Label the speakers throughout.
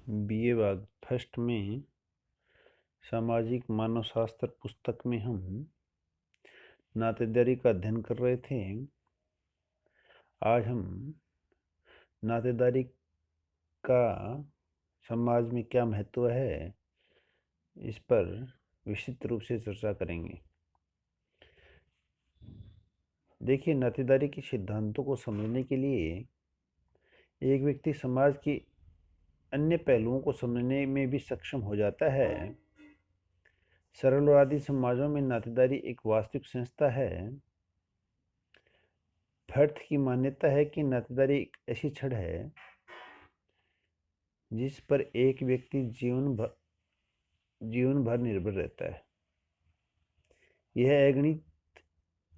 Speaker 1: BA भाग first में सामाजिक मानवशास्त्र पुस्तक में हम नातेदारी का अध्ययन कर रहे थे। आज हम नातेदारी का समाज में क्या महत्व है, इस पर विस्तृत रूप से चर्चा करेंगे। देखिए, नातेदारी के सिद्धांतों को समझने के लिए एक व्यक्ति समाज के अन्य पहलुओं को समझने में भी सक्षम हो जाता है। सरलवादी समाजों में नातेदारी एक वास्तविक संस्था है। फर्थ की मान्यता है कि नातेदारी एक ऐसी छड़ है जिस पर एक व्यक्ति जीवन भर निर्भर रहता है। यह अगणित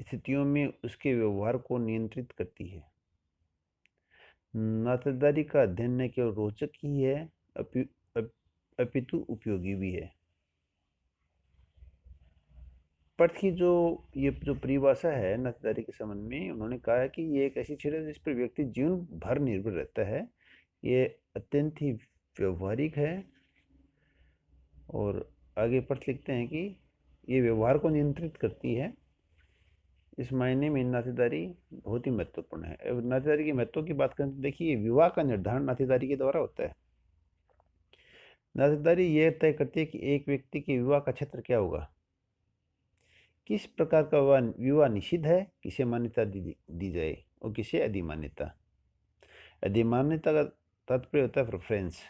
Speaker 1: स्थितियों में उसके व्यवहार को नियंत्रित करती है। नातेदारी का अध्ययन न केवल रोचक ही है अपितु उपयोगी भी है। पर्थ की जो परिभाषा है नातेदारी के संबंध में, उन्होंने कहा है कि ये एक ऐसी छड़ है जिस पर व्यक्ति जीवन भर निर्भर रहता है। ये अत्यंत ही व्यवहारिक है। और आगे पर्थ लिखते हैं कि ये व्यवहार को नियंत्रित करती है। इस मायने में नातेदारी बहुत ही महत्वपूर्ण है। अब नातेदारी के महत्व की बात करें तो देखिए, विवाह का निर्धारण नातेदारी के द्वारा होता है। नातेदारी यह तय करती है कि एक व्यक्ति के विवाह का क्षेत्र क्या होगा, किस प्रकार का विवाह निषिद्ध है, किसे मान्यता दी जाए और किसे अधिमान्यता। अधिमान्यता का तात्पर्य होता है प्रेफरेंस।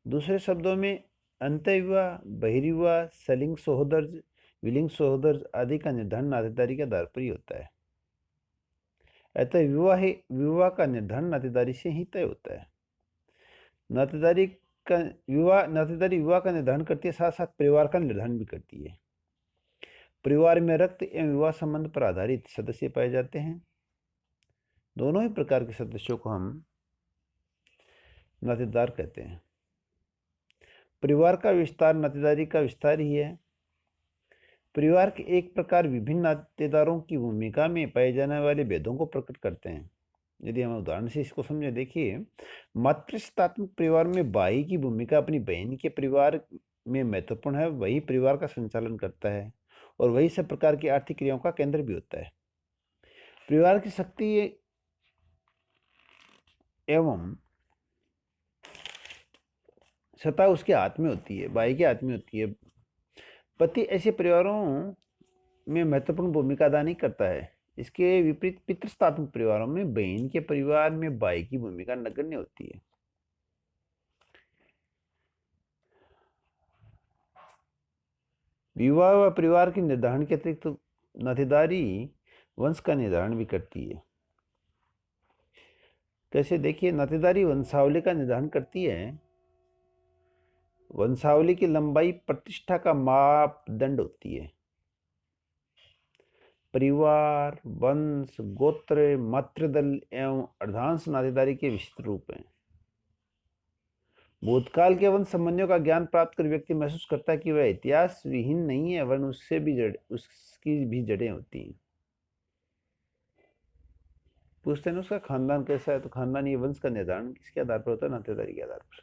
Speaker 1: दूसरे शब्दों में अंतःविवाह, बहिर्विवाह, सलिंग सहोदर, विलिंग सहोदर आदि का निर्धारण नातेदारी के आधार पर ही होता है। अतः विवाह का निर्धारण नातेदारी से ही तय होता है। नातेदारी विवाह का निर्धारण करती है, साथ साथ परिवार का निर्धारण भी करती है। परिवार में रक्त एवं विवाह संबंध पर आधारित सदस्य पाए जाते हैं। दोनों ही प्रकार के सदस्यों को हम नातेदार कहते हैं। परिवार का विस्तार नातेदारी का विस्तार ही है। परिवार के एक प्रकार विभिन्न नातेदारों की भूमिका में पाए जाने वाले भेदों को प्रकट करते हैं। यदि हम उदाहरण से इसको समझे, देखिए, मातृसत्तात्मक परिवार में भाई की भूमिका अपनी बहन के परिवार में महत्वपूर्ण है। वही परिवार का संचालन करता है और वही सब प्रकार की आर्थिक क्रियाओं का केंद्र भी होता है। परिवार की शक्ति एवं सत्ता उसके हाथ में होती है, भाई के हाथ में होती है। पति ऐसे परिवारों में महत्वपूर्ण भूमिका अदा नहीं करता है। इसके विपरीत पितृसत्तात्मक परिवारों में बहन के परिवार में भाई की भूमिका नगण्य होती है। विवाह व परिवार के निर्धारण के अतिरिक्त नातेदारी वंश का निर्धारण भी करती है। कैसे, देखिए, नातेदारी वंशावली का निर्धारण करती है। वंशावली की लंबाई प्रतिष्ठा का मापदंड होती है। परिवार, वंश, गोत्र, मातृदल एवं अर्धांश नातेदारी के विशिष्ट रूप हैं। भूतकाल के वंश संबंधियों का ज्ञान प्राप्त कर व्यक्ति महसूस करता है कि वह इतिहास विहीन नहीं है, वरन उसकी भी जड़ें होती हैं। पूछते हैं ना, उसका खानदान कैसा है, तो खानदानी वंश का निर्धारण किसके आधार पर होता है? नातेदारी के आधार पर।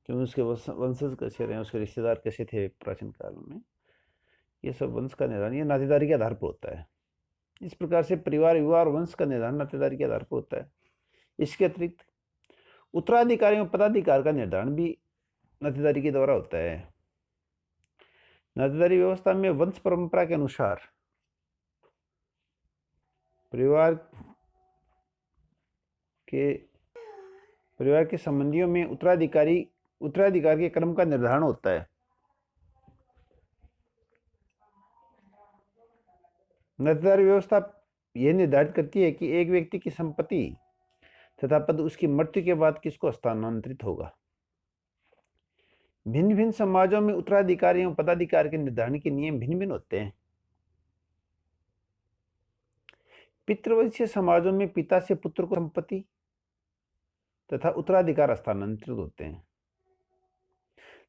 Speaker 1: क्योंकि उसके वंशज कैसे रहे, उसके रिश्तेदार कैसे थे प्राचीन काल में, ये सब वंश का निर्धारण ये नातेदारी के आधार पर होता है। इस प्रकार से परिवार, विवाह और वंश का निर्धारण नातेदारी के आधार पर होता है। इसके अतिरिक्त उत्तराधिकारी और पदाधिकार का निर्धारण भी नातेदारी के द्वारा होता है। नातेदारी व्यवस्था में वंश परंपरा के अनुसार परिवार के संबंधियों में उत्तराधिकार के क्रम का निर्धारण होता है। नातेदारी व्यवस्था यह निर्धारित करती है कि एक व्यक्ति की संपत्ति तथा पद उसकी मृत्यु के बाद किसको हस्तांतरित होगा। भिन्न भिन्न समाजों में उत्तराधिकारी एवं पदाधिकार के निर्धारण के नियम भिन्न भिन्न होते हैं। पितृवंशीय समाजों में पिता से पुत्र को संपत्ति तथा उत्तराधिकार हस्तांतरित होते हैं,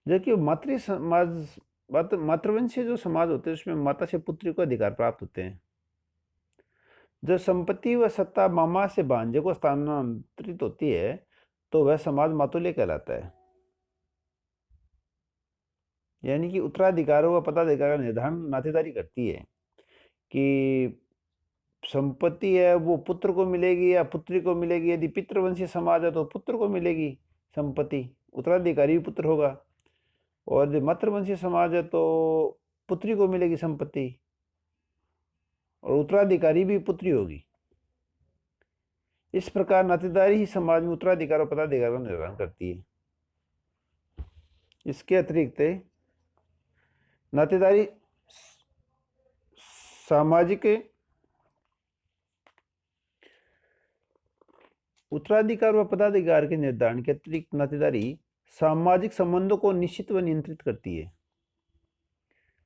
Speaker 1: जबकि मातृवंशीय जो समाज होते हैं उसमें माता से पुत्री को अधिकार प्राप्त होते हैं। जब संपत्ति व सत्ता मामा से भांजे को स्थानांतरित होती है तो वह समाज मातुल्य कहलाता है। यानी कि उत्तराधिकार व पदाधिकार का निर्धारण नातेदारी करती है कि संपत्ति है वो पुत्र को मिलेगी या पुत्री को मिलेगी। यदि पितृवंशी समाज है तो पुत्र को मिलेगी संपत्ति, उत्तराधिकारी भी पुत्र होगा। और यदि मातृवंशी समाज है तो पुत्री को मिलेगी संपत्ति और उत्तराधिकारी भी पुत्री होगी। इस प्रकार नातेदारी ही समाज में उत्तराधिकार और पदाधिकार का निर्धारण करती है। इसके अतिरिक्त नातेदारी सामाजिक उत्तराधिकार व पदाधिकार के निर्धारण के अतिरिक्त नातेदारी सामाजिक संबंधों को निश्चित व नियंत्रित करती है।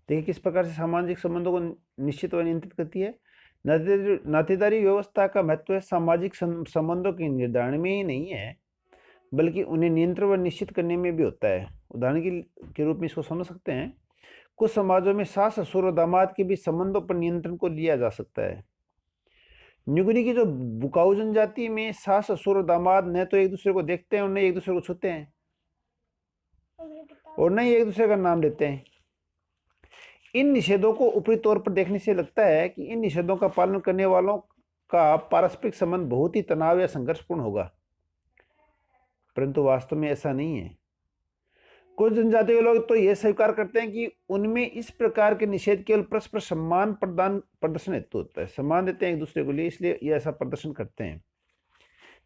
Speaker 1: देखिए किस प्रकार से सामाजिक संबंधों को निश्चित व नियंत्रित करती है। नातेदारी व्यवस्था का महत्व सामाजिक संबंधों के निर्धारण में ही नहीं है बल्कि उन्हें नियंत्रण व निश्चित करने में भी होता है। उदाहरण के रूप में इसको समझ सकते हैं। कुछ समाजों में सास ससुर और दामाद के बीच संबंधों पर नियंत्रण को लिया जा सकता है। न्यूगिनी की जो बुकाऊ जनजाति में सास ससुर और दामाद न तो एक दूसरे को देखते हैं और न एक दूसरे को छूते हैं और न ही एक दूसरे का नाम लेते हैं। इन निषेधों को ऊपरी तौर पर देखने से लगता है कि इन निषेधों का पालन करने वालों का पारस्परिक संबंध बहुत ही तनाव या संघर्षपूर्ण होगा, परंतु वास्तव में ऐसा नहीं है। कुछ जनजाति के लोग तो यह स्वीकार करते हैं कि उनमें इस प्रकार के निषेध केवल परस्पर सम्मान प्रदर्शन हेतु होता है। सम्मान देते हैं एक दूसरे को लिए, इसलिए ये ऐसा प्रदर्शन करते हैं।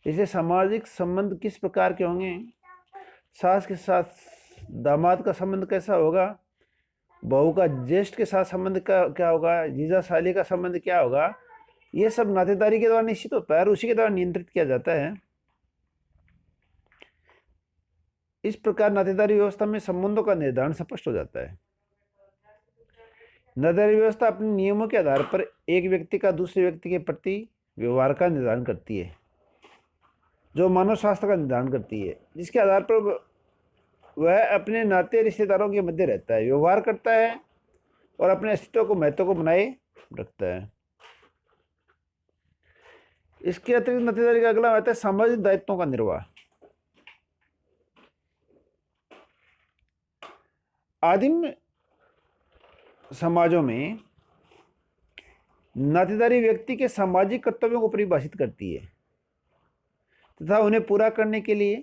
Speaker 1: इसलिए सामाजिक संबंध किस प्रकार के होंगे? सास के साथ दामाद का संबंध कैसा होगा, बहू का ज्येष्ठ के साथ संबंध क्या होगा, जीजा साली का संबंध क्या होगा, ये सब नातेदारी के द्वारा निश्चित होता है और उसी के द्वारा नियंत्रित किया जाता है। इस प्रकार नातेदारी व्यवस्था में संबंधों का निर्धारण स्पष्ट हो जाता है। नातेदारी व्यवस्था अपने नियमों के आधार पर एक व्यक्ति का दूसरे व्यक्ति के प्रति व्यवहार का निर्धारण करती है, जो मानव शास्त्र का निर्धारण करती है, जिसके आधार पर वह अपने नाते रिश्तेदारों के मध्य रहता है, व्यवहार करता है और अपने अस्तित्व को महत्व को बनाए रखता है। इसके अतिरिक्त नातेदारी का अगला आता है सामाजिक दायित्वों का निर्वाह। आदिम समाजों में नातेदारी व्यक्ति के सामाजिक कर्तव्यों को परिभाषित करती है तथा उन्हें पूरा करने के लिए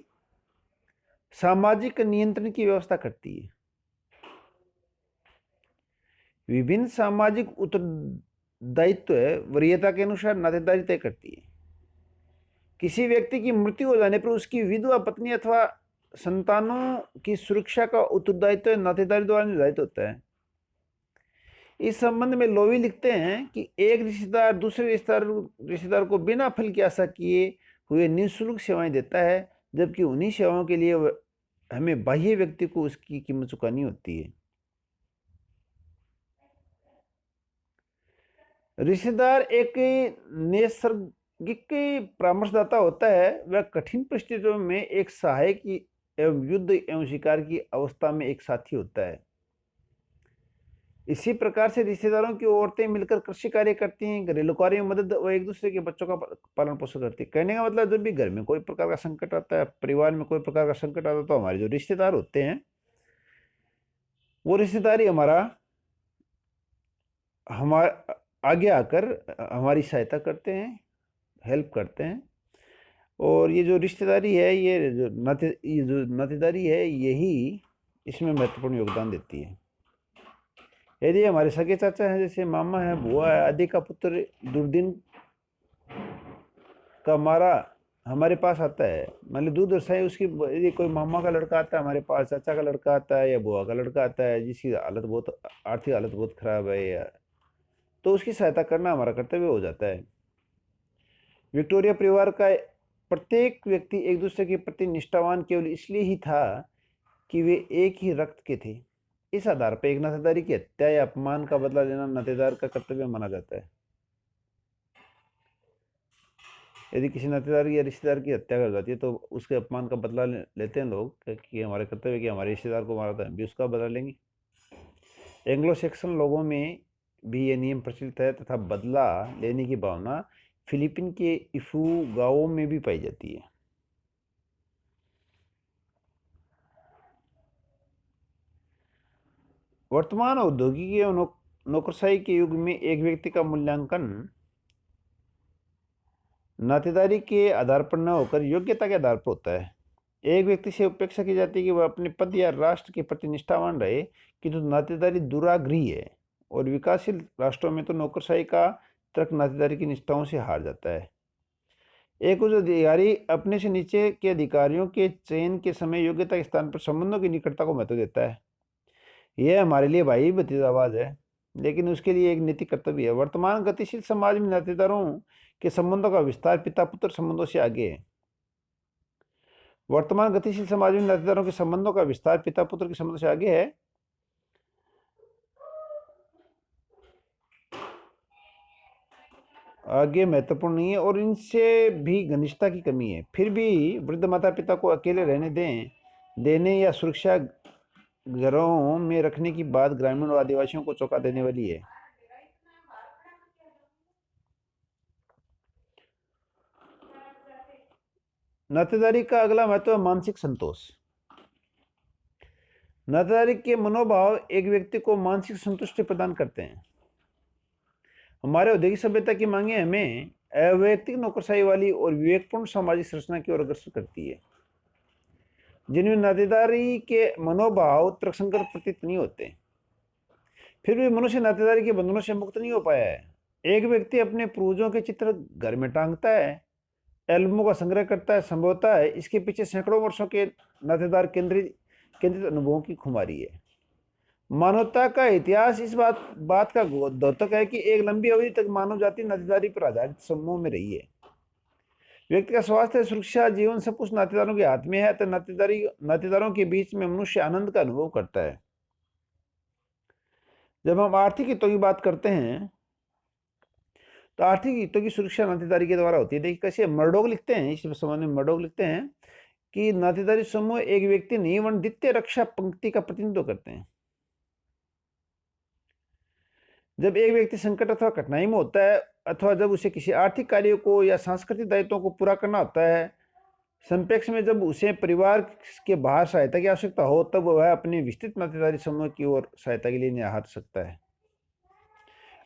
Speaker 1: सामाजिक नियंत्रण की व्यवस्था करती है। विभिन्न सामाजिक उत्तरदायित्व वरीयता के अनुसार नातेदारी तय करती है। किसी व्यक्ति की मृत्यु हो जाने पर उसकी विधवा पत्नी अथवा संतानों की सुरक्षा का उत्तरदायित्व नातेदारी द्वारा निर्धारित होता है। इस संबंध में लोवी लिखते हैं कि एक रिश्तेदार दूसरे रिश्तेदार को बिना फल की आशा किए हुए निःशुल्क सेवाएं देता है, जबकि उन्हीं सेवाओं के लिए हमें बाह्य व्यक्ति को उसकी कीमत चुकानी होती है। रिश्तेदार एक नैसर्गिक परामर्शदाता होता है। वह कठिन परिस्थितियों में एक सहायक एवं युद्ध एवं शिकार की अवस्था में एक साथी होता है। इसी प्रकार से रिश्तेदारों की औरतें मिलकर कृषि कार्य करती हैं, घरेलू कार्यों में मदद और एक दूसरे के बच्चों का पालन पोषण करती है। कहने का मतलब जब भी घर में कोई प्रकार का संकट आता है, परिवार में कोई प्रकार का संकट आता है, तो हमारे जो रिश्तेदार होते हैं वो रिश्तेदारी हमारे आगे आकर हमारी सहायता करते हैं, हेल्प करते हैं। और ये जो रिश्तेदारी है, ये जो नातेदारी है, यही इसमें महत्वपूर्ण योगदान देती है। यदि हमारे सगे चाचा हैं, जैसे मामा है, बुआ है, आदि का पुत्र दुर्दिन का मारा हमारे पास आता है, मान लो दूध दर्शाए उसकी, यदि कोई मामा का लड़का आता है हमारे पास, चाचा का लड़का आता है या बुआ का लड़का आता है जिसकी हालत बहुत आर्थिक हालत बहुत खराब है, या तो उसकी सहायता करना हमारा कर्तव्य हो जाता है। विक्टोरिया परिवार का प्रत्येक व्यक्ति एक दूसरे के प्रति निष्ठावान केवल इसलिए ही था कि वे एक ही रक्त के थे। इस आधार पर एक नातेदारी की हत्या या अपमान का बदला लेना नातेदार का कर्तव्य माना जाता है। यदि किसी नातेदार या रिश्तेदार की हत्या कर जाती है तो उसके अपमान का बदला लेते हैं लोग कि हमारे कर्तव्य कि हमारे रिश्तेदार को मारा था, हम भी उसका बदला लेंगे। एंग्लो सेक्सन लोगों में भी ये नियम प्रचलित है तथा बदला लेने की भावना फिलीपीन के इफू गांवों में भी पाई जाती है। वर्तमान औद्योगिक और नौकरशाही के युग में एक व्यक्ति का मूल्यांकन नातेदारी के आधार पर न होकर योग्यता के आधार पर होता है। एक व्यक्ति से अपेक्षा की जाती है कि वह अपने पद या राष्ट्र के प्रति निष्ठावान रहे, किंतु नातेदारी दुराग्रही है और विकासशील राष्ट्रों में तो नौकरशाही का तर्क नातेदारी की निष्ठाओं से हार जाता है। एक उच्च अधिकारी अपने से नीचे के अधिकारियों के चयन के समय योग्यता के स्थान पर संबंधों की निकटता को महत्व देता है। यह हमारे लिए भाई भतीजावाद है, लेकिन उसके लिए एक नैतिक कर्तव्य है। वर्तमान गतिशील समाज में नातेदारों के संबंधों का विस्तार पिता पुत्र संबंधों से आगे है। वर्तमान गतिशील समाज में नातेदारों के संबंधों का विस्तार पिता पुत्र के संबंधों से आगे है। आगे महत्वपूर्ण नहीं है और इनसे भी घनिष्ठता की कमी है। फिर भी वृद्ध माता पिता को अकेले रहने देने या सुरक्षा घरों में रखने की बात ग्रामीण और आदिवासियों को चौंका देने वाली है। नातेदारी का अगला महत्व है मानसिक संतोष। नातेदारी के मनोभाव एक व्यक्ति को मानसिक संतुष्टि प्रदान करते हैं। हमारे औद्योगिक सभ्यता की मांगे हमें अवैयक्तिक नौकरशाही वाली और विवेकपूर्ण सामाजिक संरचना की ओर अग्रसर करती है, जिनमें नातेदारी के मनोभाव तर्कसंगत प्रतीत नहीं होते। फिर भी मनुष्य नातेदारी के बंधनों से मुक्त नहीं हो पाया है। एक व्यक्ति अपने पूर्वजों के चित्र घर में टांगता है, एल्बमों का संग्रह करता है, संभवतः है इसके पीछे सैकड़ों वर्षों के नातेदार केंद्रित अनुभवों की खुमारी है। मानवता का इतिहास इस बात का द्योतक है कि एक लंबी अवधि तक मानव जाति नातेदारी पर आधारित समूह में रही है। व्यक्ति का स्वास्थ्य, सुरक्षा, जीवन सब कुछ नातेदारों के हाथ में है। तो नातेदारों के बीच में मनुष्य आनंद का अनुभव करता है। जब हम आर्थिक हितों की बात करते हैं तो आर्थिक हितों की सुरक्षा नातेदारी के द्वारा होती है। देखिए कैसे मर्डोक लिखते हैं, इस संबंध में मर्डोक लिखते हैं कि नातेदारी समूह एक व्यक्ति नहीं वरन द्वितीय रक्षा पंक्ति का प्रतिनिधित्व करते हैं। जब एक व्यक्ति संकट अथवा कठिनाई में होता है अथवा जब उसे किसी आर्थिक कार्य को या सांस्कृतिक दायित्वों को पूरा करना होता है, संपेक्ष में जब उसे परिवार के बाहर सहायता की आवश्यकता हो, तब वह अपने विस्तृत नातेदारी समूह की ओर सहायता के लिए निहार सकता है।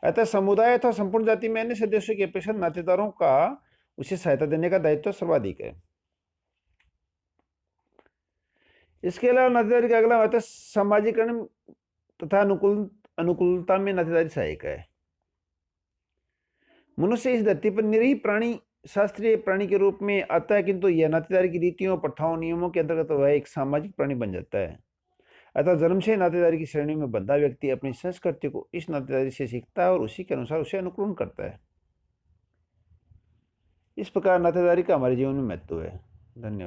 Speaker 1: अतः समुदाय अथवा संपूर्ण जाति में अन्य सदस्यों की अपेक्षा नातेदारों का उसे सहायता देने का दायित्व सर्वाधिक है। इसके अलावा नातेदारी का अगला महत्व सामाजिकरण तथा अनुकूलता में नातेदारी सहायक है। मनुष्य इस धरती पर निरीह प्राणी, शास्त्रीय प्राणी के रूप में आता है, किंतु यह नातेदारी की रीतियों, प्रथाओं, नियमों के अंतर्गत वह एक सामाजिक प्राणी बन जाता है। अतः जन्म से नातेदारी की श्रेणी में बंधा व्यक्ति अपनी संस्कृति को इस नातेदारी से सीखता है और उसी के अनुसार उसे अनुकूलन करता है। इस प्रकार नातेदारी का हमारे जीवन में महत्व है। धन्यवाद।